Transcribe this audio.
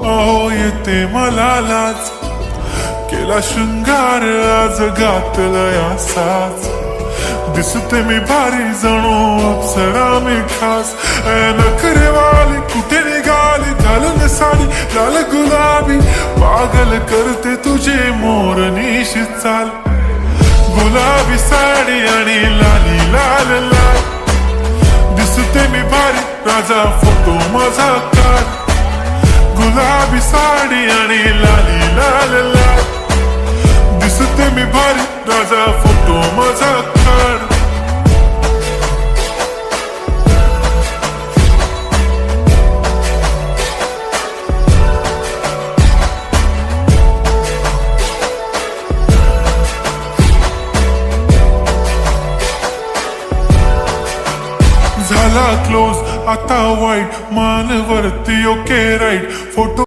अहो येते मला लाज, केला शृंगार आज घातलंय असाच. दिसते मी भारी जणू अप्सरा मी खास. नखरेवाली कुठे निघाली घालून साडी लाल गुलाबी. पागल करते तुझे मोरनीशी चाल. गुलाबी साडी आणि लाली लाल लाल. दिसते मी भारी राजा फोटो माझा काढ. गुलाबी साडी आणि लाली लाल लाल. दिसते मी भारी राजा फोटो माझा काढ. झाला क्लोज आता वाईट, मान वरती ओके राईट. फोटो